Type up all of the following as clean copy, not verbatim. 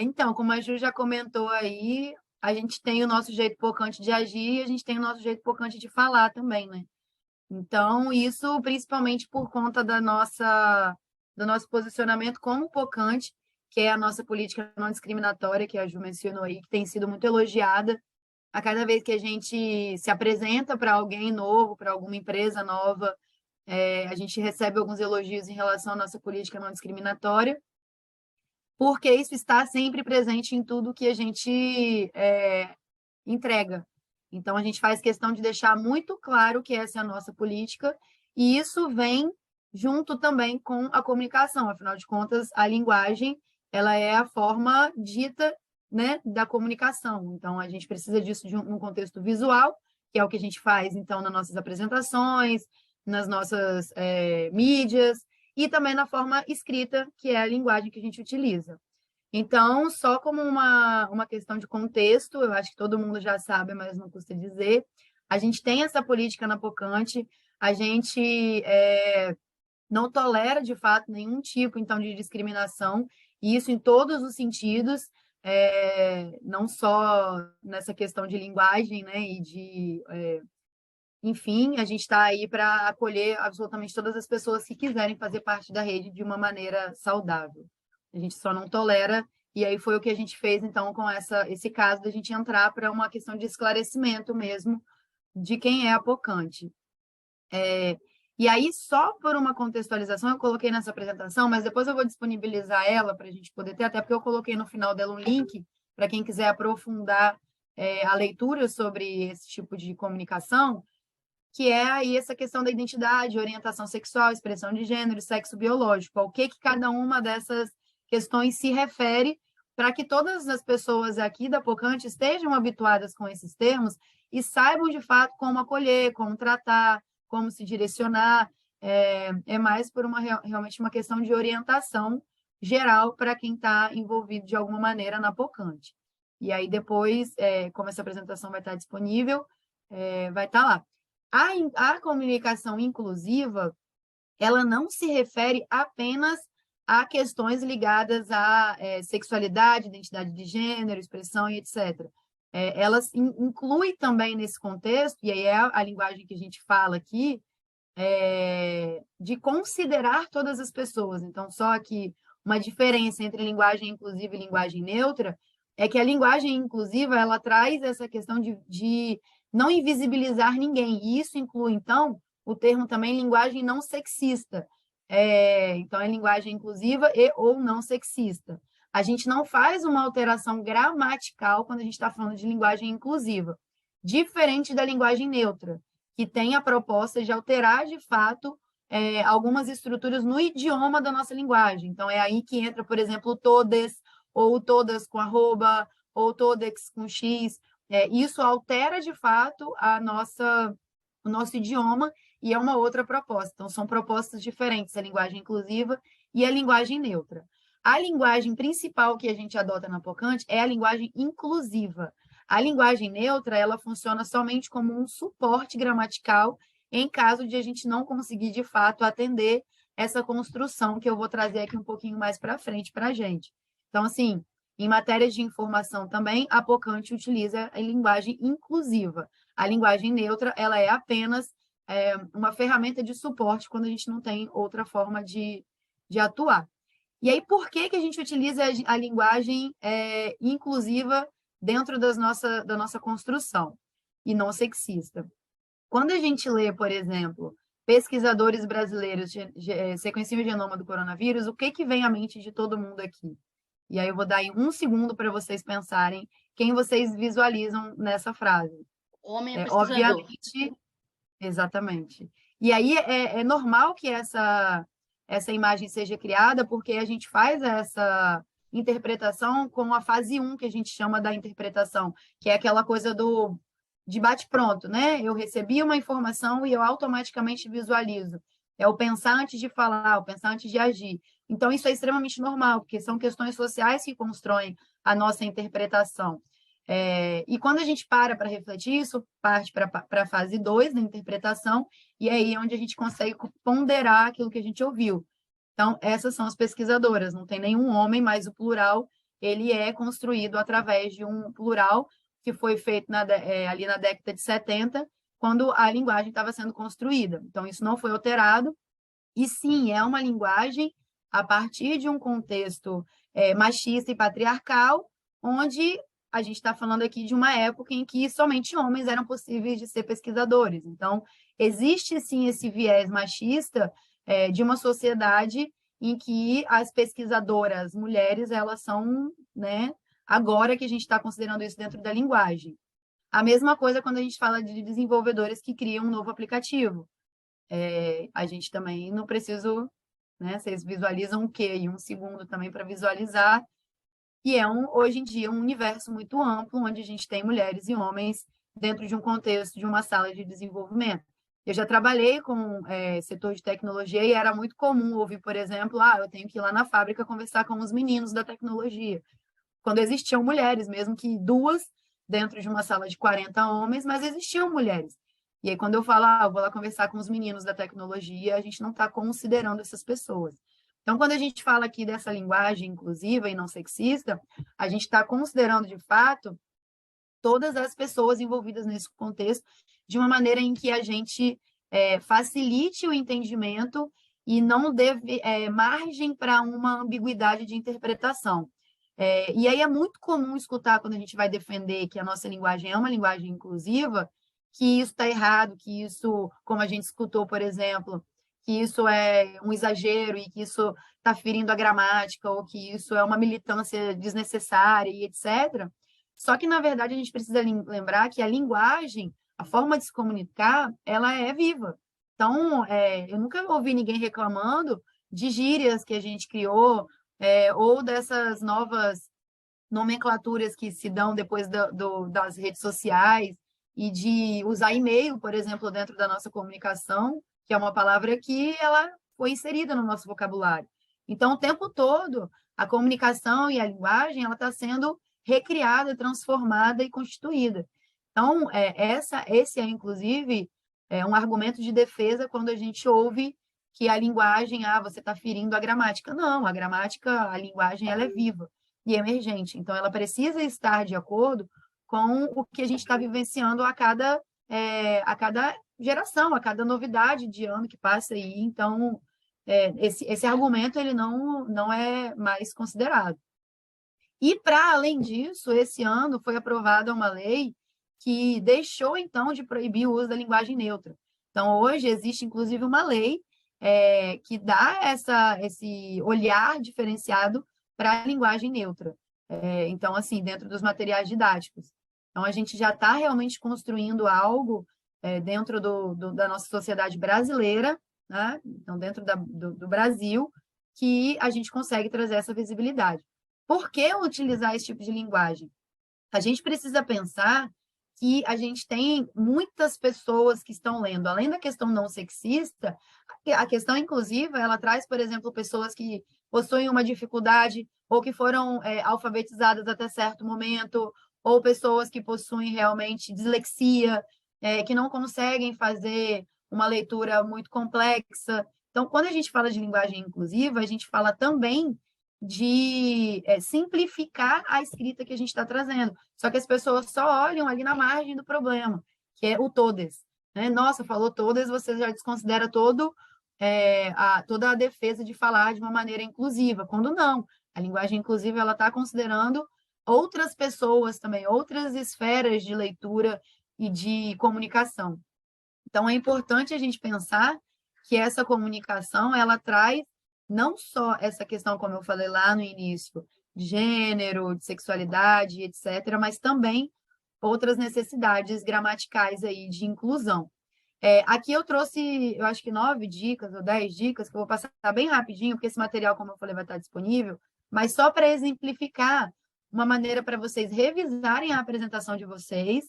Então, como a Ju já comentou aí, a gente tem o nosso jeito pocante de agir e a gente tem o nosso jeito pocante de falar também, né? Então, isso principalmente por conta do nosso posicionamento como pocante, que é a nossa política não discriminatória, que a Ju mencionou aí, que tem sido muito elogiada. A cada vez que a gente se apresenta para alguém novo, para alguma empresa nova, a gente recebe alguns elogios em relação à nossa política não discriminatória, porque isso está sempre presente em tudo que a gente entrega. Então, a gente faz questão de deixar muito claro que essa é a nossa política, e isso vem junto também com a comunicação. Afinal de contas, a linguagem ela é a forma dita, né, da comunicação. Então, a gente precisa disso num contexto visual, que é o que a gente faz, então, nas nossas apresentações, nas nossas mídias, e também na forma escrita, que é a linguagem que a gente utiliza. Então, só como uma questão de contexto, eu acho que todo mundo já sabe, mas não custa dizer, a gente tem essa política na Pocante, a gente não tolera, de fato, nenhum tipo, então, de discriminação, e isso em todos os sentidos, não só nessa questão de linguagem, né, enfim, a gente está aí para acolher absolutamente todas as pessoas que quiserem fazer parte da rede de uma maneira saudável. A gente só não tolera, e aí foi o que a gente fez, então, com esse caso da gente entrar para uma questão de esclarecimento mesmo de quem é apocante. E aí, só por uma contextualização, eu coloquei nessa apresentação, mas depois eu vou disponibilizar ela para a gente poder ter, até porque eu coloquei no final dela um link para quem quiser aprofundar a leitura sobre esse tipo de comunicação, que é aí essa questão da identidade, orientação sexual, expressão de gênero, sexo biológico, ao que cada uma dessas questões se refere, para que todas as pessoas aqui da Pocante estejam habituadas com esses termos e saibam de fato como acolher, como tratar, como se direcionar. É mais por realmente uma questão de orientação geral para quem está envolvido de alguma maneira na Pocante. E aí depois, como essa apresentação vai estar disponível, vai estar lá. A comunicação inclusiva, ela não se refere apenas a questões ligadas à sexualidade, identidade de gênero, expressão e etc. Ela inclui também nesse contexto, e aí é a linguagem que a gente fala aqui, de considerar todas as pessoas. Então, só que uma diferença entre linguagem inclusiva e linguagem neutra é que a linguagem inclusiva ela traz essa questão de não invisibilizar ninguém. E isso inclui, então, o termo também linguagem não sexista. Então, é linguagem inclusiva e ou não sexista. A gente não faz uma alteração gramatical quando a gente está falando de linguagem inclusiva, diferente da linguagem neutra, que tem a proposta de alterar, de fato, algumas estruturas no idioma da nossa linguagem. Então, é aí que entra, por exemplo, o todes, ou todas com arroba, ou todex com x. Isso altera, de fato, o nosso idioma e é uma outra proposta. Então, são propostas diferentes, a linguagem inclusiva e a linguagem neutra. A linguagem principal que a gente adota na Pocante é a linguagem inclusiva. A linguagem neutra, ela funciona somente como um suporte gramatical em caso de a gente não conseguir, de fato, atender essa construção que eu vou trazer aqui um pouquinho mais para frente para a gente. Então, assim, em matérias de informação também, a Pocante utiliza a linguagem inclusiva. A linguagem neutra, ela é apenas uma ferramenta de suporte quando a gente não tem outra forma de atuar. E aí, por que a gente utiliza a linguagem inclusiva dentro da nossa construção e não sexista? Quando a gente lê, por exemplo, pesquisadores brasileiros sequenciam o genoma do coronavírus, o que vem à mente de todo mundo aqui? E aí eu vou dar em um segundo para vocês pensarem quem vocês visualizam nessa frase. Homem é pesquisador. Obviamente, exatamente. E aí é normal que essa imagem seja criada, porque a gente faz essa interpretação com a fase 1, que a gente chama da interpretação, que é aquela coisa de bate-pronto, né? Eu recebi uma informação e eu automaticamente visualizo. É o pensar antes de falar, o pensar antes de agir. Então, isso é extremamente normal, porque são questões sociais que constroem a nossa interpretação. E quando a gente para refletir, isso parte para a fase 2 da interpretação, e aí é onde a gente consegue ponderar aquilo que a gente ouviu. Então, essas são as pesquisadoras, não tem nenhum homem, mas o plural ele é construído através de um plural que foi feito ali na década de 70, quando a linguagem estava sendo construída. Então, isso não foi alterado, e sim, é uma linguagem a partir de um contexto machista e patriarcal, onde a gente está falando aqui de uma época em que somente homens eram possíveis de ser pesquisadores. Então, existe sim esse viés machista de uma sociedade em que as pesquisadoras mulheres, elas são, né, agora que a gente está considerando isso dentro da linguagem. A mesma coisa quando a gente fala de desenvolvedores que criam um novo aplicativo. A gente também não precisa, né? Vocês visualizam o quê? E um segundo também para visualizar. E hoje em dia, um universo muito amplo, onde a gente tem mulheres e homens dentro de um contexto de uma sala de desenvolvimento. Eu já trabalhei com setor de tecnologia e era muito comum ouvir, por exemplo, eu tenho que ir lá na fábrica conversar com os meninos da tecnologia. Quando existiam mulheres, mesmo que duas dentro de uma sala de 40 homens, mas existiam mulheres. E aí, quando eu falo, eu vou lá conversar com os meninos da tecnologia, a gente não está considerando essas pessoas. Então, quando a gente fala aqui dessa linguagem inclusiva e não sexista, a gente está considerando, de fato, todas as pessoas envolvidas nesse contexto, de uma maneira em que a gente facilite o entendimento e não dê margem para uma ambiguidade de interpretação. E aí é muito comum escutar quando a gente vai defender que a nossa linguagem é uma linguagem inclusiva, que isso está errado, que isso, como a gente escutou, por exemplo, que isso é um exagero e que isso está ferindo a gramática, ou que isso é uma militância desnecessária e etc. Só que, na verdade, a gente precisa lembrar que a linguagem, a forma de se comunicar, ela é viva. Então, eu nunca ouvi ninguém reclamando de gírias que a gente criou, ou dessas novas nomenclaturas que se dão depois das redes sociais, e de usar e-mail, por exemplo, dentro da nossa comunicação, que é uma palavra que ela foi inserida no nosso vocabulário. Então, o tempo todo, a comunicação e a linguagem ela está sendo recriada, transformada e constituída. Então, esse é, inclusive, um argumento de defesa quando a gente ouve que a linguagem, você está ferindo a gramática. Não, a gramática, a linguagem, ela é viva e emergente. Então, ela precisa estar de acordo com o que a gente está vivenciando a cada geração, a cada novidade de ano que passa aí. Então, esse argumento ele não é mais considerado. E, para além disso, esse ano foi aprovada uma lei que deixou, então, de proibir o uso da linguagem neutra. Então, hoje existe, inclusive, uma lei que dá esse olhar diferenciado para a linguagem neutra. Então, assim, dentro dos materiais didáticos. Então, a gente já está realmente construindo algo dentro da nossa sociedade brasileira, né? Então, dentro do Brasil, que a gente consegue trazer essa visibilidade. Por que utilizar esse tipo de linguagem? A gente precisa pensar que a gente tem muitas pessoas que estão lendo, além da questão não sexista, a questão inclusiva, ela traz, por exemplo, pessoas que possuem uma dificuldade ou que foram alfabetizadas até certo momento, ou pessoas que possuem realmente dislexia, que não conseguem fazer uma leitura muito complexa. Então, quando a gente fala de linguagem inclusiva, a gente fala também de simplificar a escrita que a gente está trazendo. Só que as pessoas só olham ali na margem do problema, que é o todes. Né? Nossa, falou todes, você já desconsidera toda a defesa de falar de uma maneira inclusiva, quando não. A linguagem inclusiva ela está considerando outras pessoas também, outras esferas de leitura e de comunicação. Então, é importante a gente pensar que essa comunicação ela traz não só essa questão, como eu falei lá no início, de gênero, de sexualidade, etc., mas também outras necessidades gramaticais aí de inclusão. Aqui eu trouxe, eu acho que 9 dicas ou 10 dicas, que eu vou passar bem rapidinho, porque esse material, como eu falei, vai estar disponível, mas só para exemplificar uma maneira para vocês revisarem a apresentação de vocês,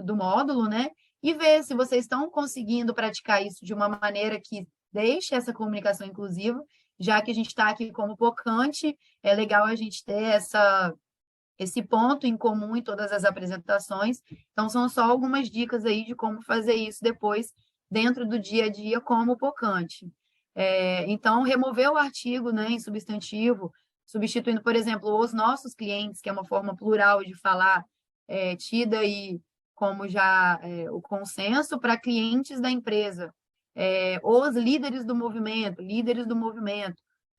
do módulo, né? E ver se vocês estão conseguindo praticar isso de uma maneira que deixe essa comunicação inclusiva, já que a gente está aqui como pocante, é legal a gente ter esse ponto em comum em todas as apresentações. Então, são só algumas dicas aí de como fazer isso depois dentro do dia a dia como pocante. Então, remover o artigo, né, em substantivo, substituindo, por exemplo, os nossos clientes, que é uma forma plural de falar, tida aí como já o consenso para clientes da empresa, os líderes do movimento,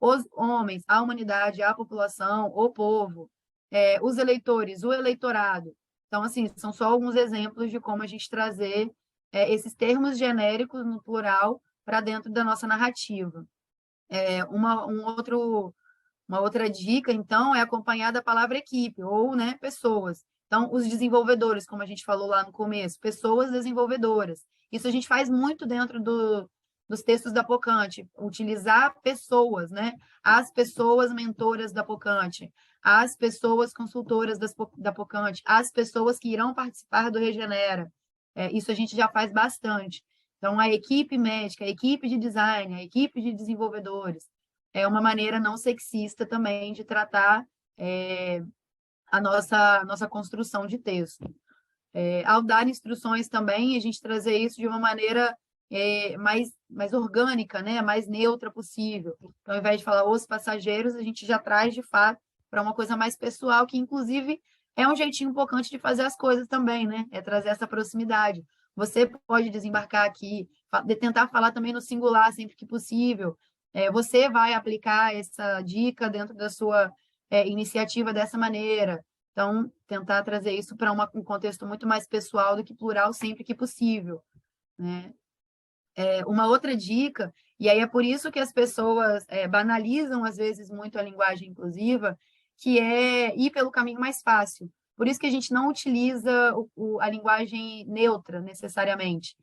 os homens, a humanidade, a população, o povo, os eleitores, o eleitorado. Então, assim, são só alguns exemplos de como a gente trazer esses termos genéricos no plural para dentro da nossa narrativa. Uma outra dica, então, é acompanhar da palavra equipe, ou, né, pessoas. Então, os desenvolvedores, como a gente falou lá no começo, pessoas desenvolvedoras. Isso a gente faz muito dentro dos textos da Pocante, utilizar pessoas, né? As pessoas mentoras da Pocante, as pessoas consultoras da Pocante, as pessoas que irão participar do Regenera. Isso a gente já faz bastante. Então, a equipe médica, a equipe de design, a equipe de desenvolvedores, é uma maneira não sexista também de tratar a nossa construção de texto. Ao dar instruções também, a gente trazer isso de uma maneira mais orgânica, né? Mais neutra possível. Então, ao invés de falar os passageiros, a gente já traz, de fato, para uma coisa mais pessoal, que, inclusive, é um jeitinho importante de fazer as coisas também, né? É trazer essa proximidade. Você pode desembarcar aqui, tentar falar também no singular sempre que possível. Você vai aplicar essa dica dentro da sua iniciativa dessa maneira. Então, tentar trazer isso para um contexto muito mais pessoal do que plural sempre que possível, né? Uma outra dica, e aí é por isso que as pessoas banalizam, às vezes, muito a linguagem inclusiva, que é ir pelo caminho mais fácil. Por isso que a gente não utiliza a linguagem neutra, necessariamente.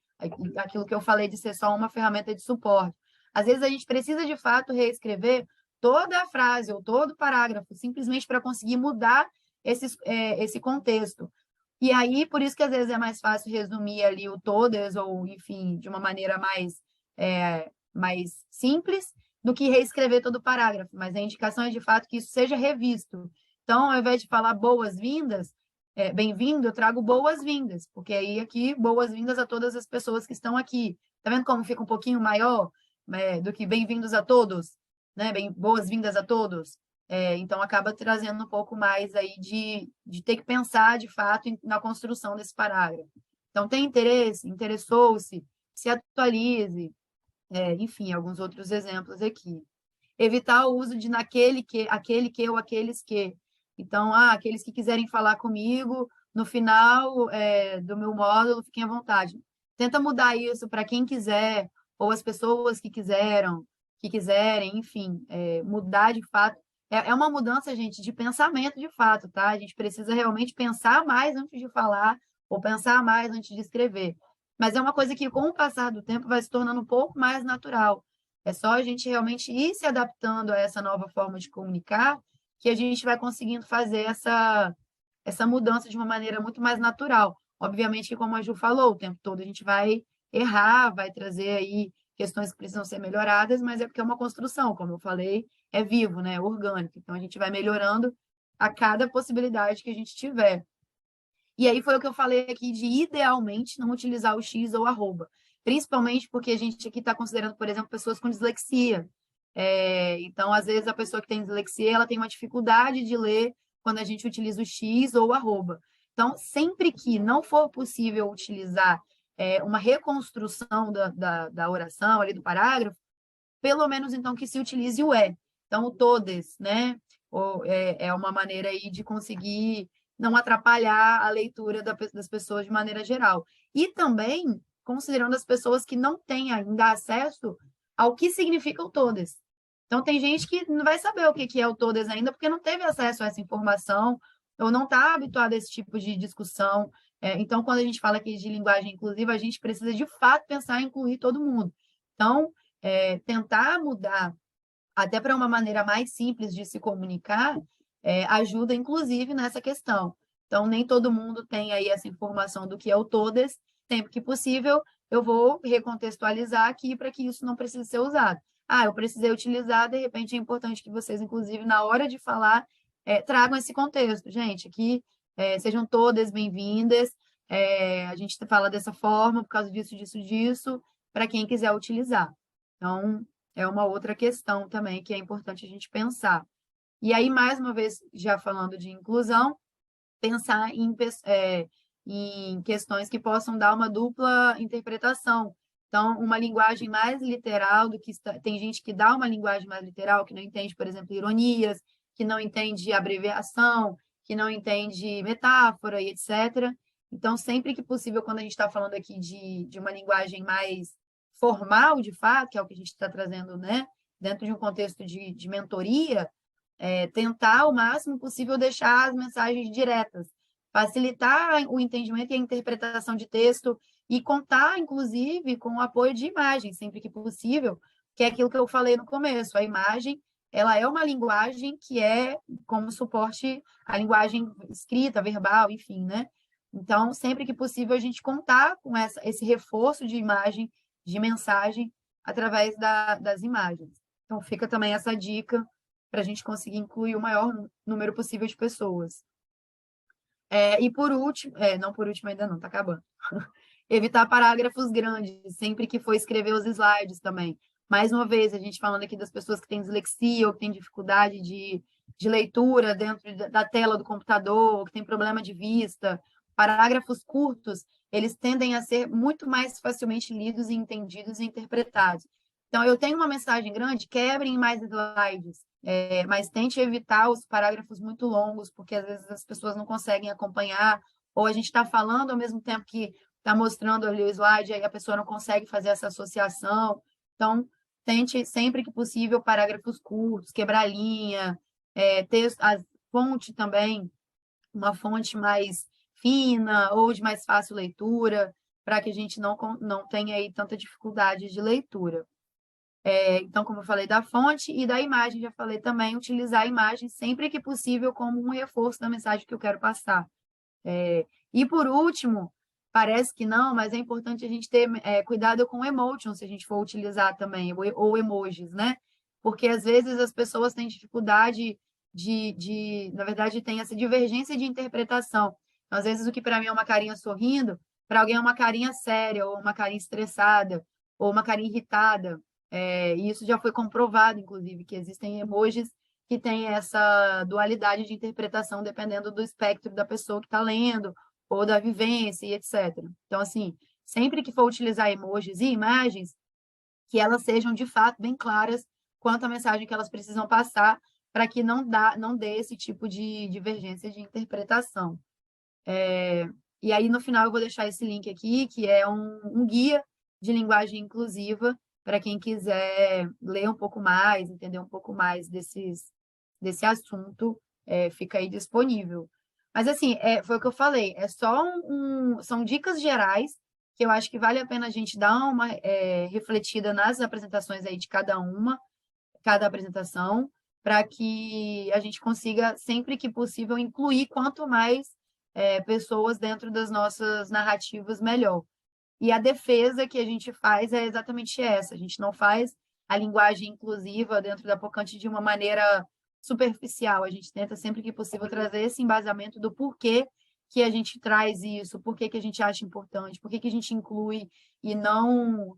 Aquilo que eu falei de ser só uma ferramenta de suporte. Às vezes, a gente precisa, de fato, reescrever toda a frase ou todo o parágrafo, simplesmente para conseguir mudar esse contexto. E aí, por isso que às vezes é mais fácil resumir ali o todas, ou, enfim, de uma maneira mais simples, do que reescrever todo o parágrafo. Mas a indicação é, de fato, que isso seja revisto. Então, ao invés de falar boas-vindas, bem-vindo, eu trago boas-vindas, porque aí aqui, boas-vindas a todas as pessoas que estão aqui. Tá vendo como fica um pouquinho maior do que bem-vindos a todos, né? Boas-vindas a todos. Então, acaba trazendo um pouco mais aí de ter que pensar, de fato, na construção desse parágrafo. Então, tem interesse? Interessou-se? Se atualize. Enfim, alguns outros exemplos aqui. Evitar o uso de naquele que, aquele que ou aqueles que. Então, aqueles que quiserem falar comigo, no final do meu módulo, fiquem à vontade. Tenta mudar isso para quem quiser, ou as pessoas que quiserem, enfim, mudar de fato. É uma mudança, gente, de pensamento de fato, tá? A gente precisa realmente pensar mais antes de falar, ou pensar mais antes de escrever. Mas é uma coisa que, com o passar do tempo, vai se tornando um pouco mais natural. É só a gente realmente ir se adaptando a essa nova forma de comunicar que a gente vai conseguindo fazer essa mudança de uma maneira muito mais natural. Obviamente que, como a Ju falou, o tempo todo a gente vai errar, vai trazer aí questões que precisam ser melhoradas, mas é porque é uma construção, como eu falei, é vivo, né? É orgânico. Então, a gente vai melhorando a cada possibilidade que a gente tiver. E aí foi o que eu falei aqui de, idealmente, não utilizar o X ou arroba. Principalmente porque a gente aqui está considerando, por exemplo, pessoas com dislexia. Então, às vezes, a pessoa que tem dislexia, ela tem uma dificuldade de ler quando a gente utiliza o X ou o arroba. Então, sempre que não for possível utilizar uma reconstrução da oração, ali do parágrafo, pelo menos, então, que se utilize o é. Então, o todes, né? É uma maneira aí de conseguir não atrapalhar a leitura das pessoas de maneira geral. E também considerando as pessoas que não têm ainda acesso ao que significa o todes. Então, tem gente que não vai saber o que é o todes ainda, porque não teve acesso a essa informação, ou não está habituado a esse tipo de discussão. Então, quando a gente fala aqui de linguagem inclusiva, a gente precisa, de fato, pensar em incluir todo mundo. Então, tentar mudar até para uma maneira mais simples de se comunicar, ajuda, inclusive, nessa questão. Então, nem todo mundo tem aí essa informação do que é o todes, sempre que possível, eu vou recontextualizar aqui para que isso não precise ser usado. Eu precisei utilizar, de repente é importante que vocês, inclusive, na hora de falar, tragam esse contexto. Gente, aqui, sejam todas bem-vindas, a gente fala dessa forma, por causa disso, disso, disso, para quem quiser utilizar. Então, é uma outra questão também que é importante a gente pensar. E aí, mais uma vez, já falando de inclusão, pensar em questões que possam dar uma dupla interpretação. Então, uma linguagem mais literal do que tem gente que dá uma linguagem mais literal, que não entende, por exemplo, ironias, que não entende abreviação, que não entende metáfora e etc. Então, sempre que possível, quando a gente está falando aqui de uma linguagem mais formal, de fato, que é o que a gente está trazendo, né, dentro de um contexto de mentoria, tentar o máximo possível deixar as mensagens diretas, facilitar o entendimento e a interpretação de texto e contar, inclusive, com o apoio de imagem, sempre que possível, que é aquilo que eu falei no começo. A imagem, ela é uma linguagem que é como suporte à linguagem escrita, verbal, enfim, né? Então, sempre que possível, a gente contar com esse reforço de imagem, de mensagem, através das imagens. Então, fica também essa dica para a gente conseguir incluir o maior número possível de pessoas. E por último, não por último ainda não, está acabando. Evitar parágrafos grandes, sempre que for escrever os slides também. Mais uma vez, a gente falando aqui das pessoas que têm dislexia ou que têm dificuldade de leitura dentro da tela do computador, ou que têm problema de vista. Parágrafos curtos, eles tendem a ser muito mais facilmente lidos e entendidos e interpretados. Então, eu tenho uma mensagem grande, quebrem mais slides, mas tente evitar os parágrafos muito longos, porque às vezes as pessoas não conseguem acompanhar, ou a gente está falando ao mesmo tempo que está mostrando ali o slide, aí a pessoa não consegue fazer essa associação. Então, tente sempre que possível parágrafos curtos, quebrar linha, texto, a fonte também, uma fonte mais fina ou de mais fácil leitura, para que a gente não tenha aí tanta dificuldade de leitura. Então, como eu falei da fonte e da imagem, já falei também, utilizar a imagem sempre que possível como um reforço da mensagem que eu quero passar. E, por último, parece que não, mas é importante a gente ter cuidado com emotion, se a gente for utilizar também, ou emojis, né? Porque, às vezes, as pessoas têm dificuldade na verdade, tem essa divergência de interpretação. Então, às vezes, o que para mim é uma carinha sorrindo, para alguém é uma carinha séria, ou uma carinha estressada, ou uma carinha irritada. E isso já foi comprovado, inclusive, que existem emojis que têm essa dualidade de interpretação dependendo do espectro da pessoa que está lendo, ou da vivência e etc. Então, assim, sempre que for utilizar emojis e imagens, que elas sejam, de fato, bem claras quanto à mensagem que elas precisam passar, para que não dê esse tipo de divergência de interpretação. E aí, no final, eu vou deixar esse link aqui, que é um guia de linguagem inclusiva, para quem quiser ler um pouco mais, entender um pouco mais desse assunto, fica aí disponível. Mas, assim, foi o que eu falei, são dicas gerais que eu acho que vale a pena a gente dar uma refletida nas apresentações aí de cada apresentação, para que a gente consiga, sempre que possível, incluir quanto mais pessoas dentro das nossas narrativas, melhor. E a defesa que a gente faz é exatamente essa, a gente não faz a linguagem inclusiva dentro da Pocante de uma maneira superficial, a gente tenta sempre que possível trazer esse embasamento do porquê que a gente traz isso, porquê que a gente acha importante, porquê que a gente inclui e não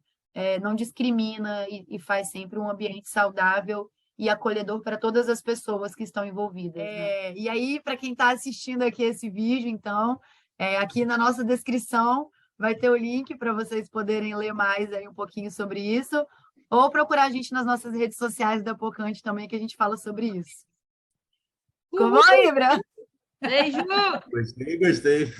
discrimina e faz sempre um ambiente saudável e acolhedor para todas as pessoas que estão envolvidas. Né? E aí, para quem está assistindo aqui esse vídeo, então, aqui na nossa descrição vai ter o link para vocês poderem ler mais aí um pouquinho sobre isso, ou procurar a gente nas nossas redes sociais da Pocante também, que a gente fala sobre isso. Ficou bom, Ibra? Beijo! Gostei, gostei.